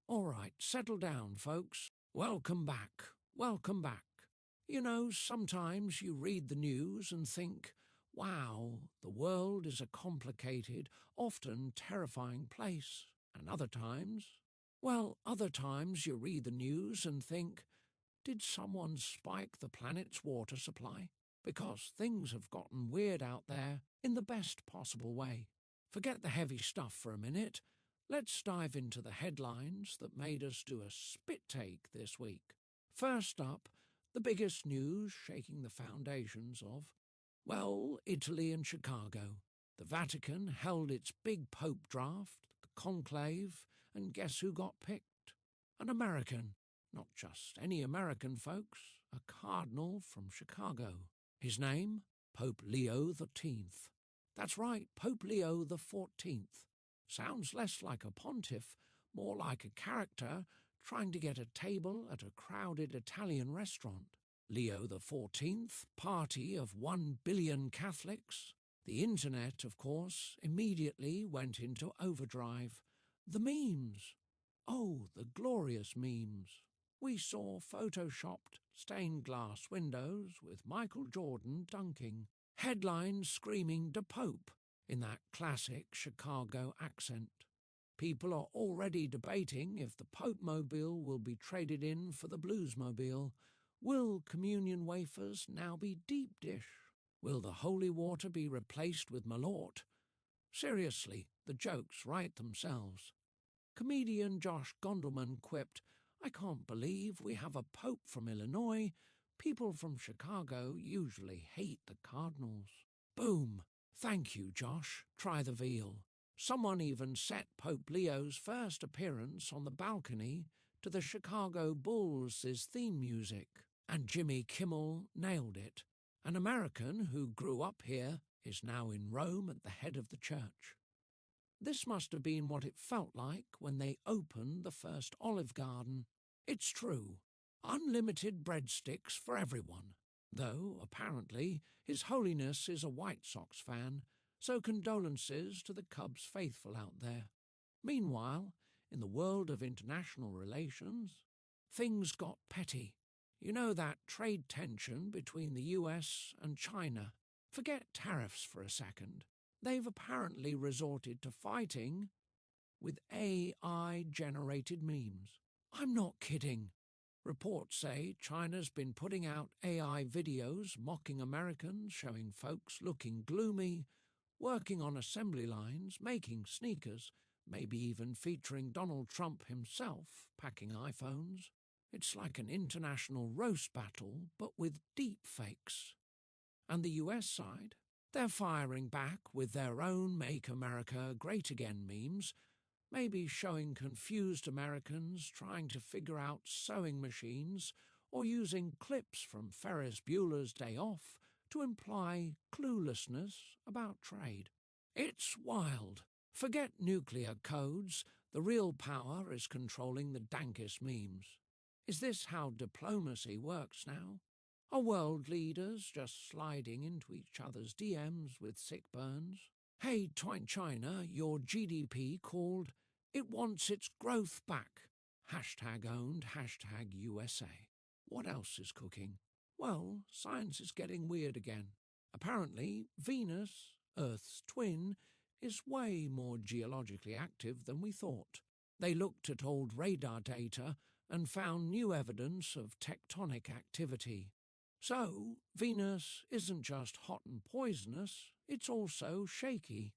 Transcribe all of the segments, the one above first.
all right, settle down, folks. Welcome back, welcome back. You know, sometimes you read the news and think, wow, the world is a complicated, often terrifying place. And other times you read the news and think, did someone spike the planet's water supply? Because things have gotten weird out there in the best possible way. Forget the heavy stuff for a minute. Let's dive into the headlines that made us do a spit take this week. First up, the biggest news shaking the foundations of, well, Italy and Chicago. The Vatican held its big Pope draft, the conclave, and guess who got picked? An American. Not just any American, folks. A cardinal from Chicago. His name? Pope Leo XIII. That's right, Pope Leo XIV. Sounds less like a pontiff, more like a character trying to get a table at a crowded Italian restaurant. Leo XIV, party of 1 billion Catholics. The internet, of course, immediately went into overdrive. The memes. Oh, the glorious memes. We saw photoshopped stained glass windows with Michael Jordan dunking. Headlines screaming "De Pope" in that classic Chicago accent. People are already debating if the Pope-mobile will be traded in for the Blues-mobile. Will communion wafers now be deep dish? Will the holy water be replaced with Malort? Seriously, the jokes write themselves. Comedian Josh Gondelman quipped, "I can't believe we have a pope from Illinois. People from Chicago usually hate the Cardinals." Boom! Thank you, Josh. Try the veal. Someone even set Pope Leo's first appearance on the balcony to the Chicago Bulls' theme music. And Jimmy Kimmel nailed it. An American who grew up here is now in Rome at the head of the church. This must have been what it felt like when they opened the first Olive Garden. It's true. Unlimited breadsticks for everyone. Though, apparently, His Holiness is a White Sox fan, so condolences to the Cubs faithful out there. Meanwhile, in the world of international relations, things got petty. You know that trade tension between the US and China. Forget tariffs for a second. They've apparently resorted to fighting with AI-generated memes. I'm not kidding. Reports say China's been putting out AI videos mocking Americans, showing folks looking gloomy, working on assembly lines, making sneakers, maybe even featuring Donald Trump himself packing iPhones. It's like an international roast battle, but with deep fakes. And the US side? They're firing back with their own Make America Great Again memes, maybe showing confused Americans trying to figure out sewing machines or using clips from Ferris Bueller's Day Off to imply cluelessness about trade. It's wild. Forget nuclear codes. The real power is controlling the dankest memes. Is this how diplomacy works now? Are world leaders just sliding into each other's DMs with sick burns? Hey, China, your GDP called, it wants its growth back. #owned, #USA. What else is cooking? Well, science is getting weird again. Apparently, Venus, Earth's twin, is way more geologically active than we thought. They looked at old radar data and found new evidence of tectonic activity. So, Venus isn't just hot and poisonous, it's also shaky.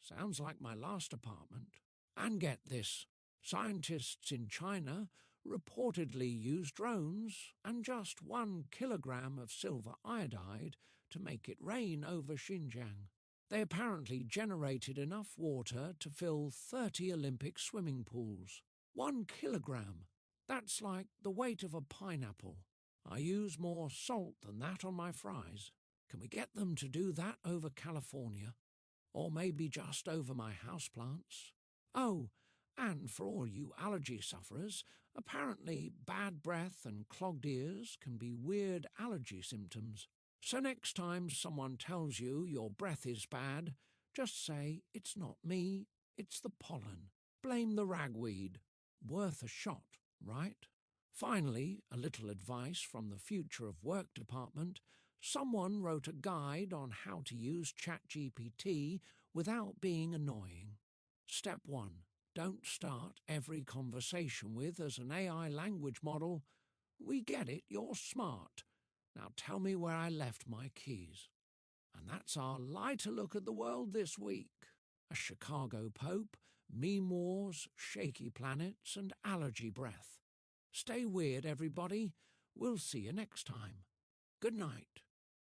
Sounds like my last apartment. And get this, scientists in China reportedly used drones and just 1 kilogram of silver iodide to make it rain over Xinjiang. They apparently generated enough water to fill 30 Olympic swimming pools. 1 kilogram. That's like the weight of a pineapple. I use more salt than that on my fries. Can we get them to do that over California? Or maybe just over my houseplants? Oh, and for all you allergy sufferers, apparently bad breath and clogged ears can be weird allergy symptoms. So next time someone tells you your breath is bad, just say, "It's not me, it's the pollen." blame the ragweed. Worth a shot, right? Finally, a little advice from the Future of Work department. Someone wrote a guide on how to use ChatGPT without being annoying. Step 1. Don't start every conversation with as an AI language model. We get it, you're smart. Now tell me where I left my keys. And that's our lighter look at the world this week. A Chicago Pope, meme wars, shaky planets, and allergy breath. Stay weird, everybody. We'll see you next time. Good night.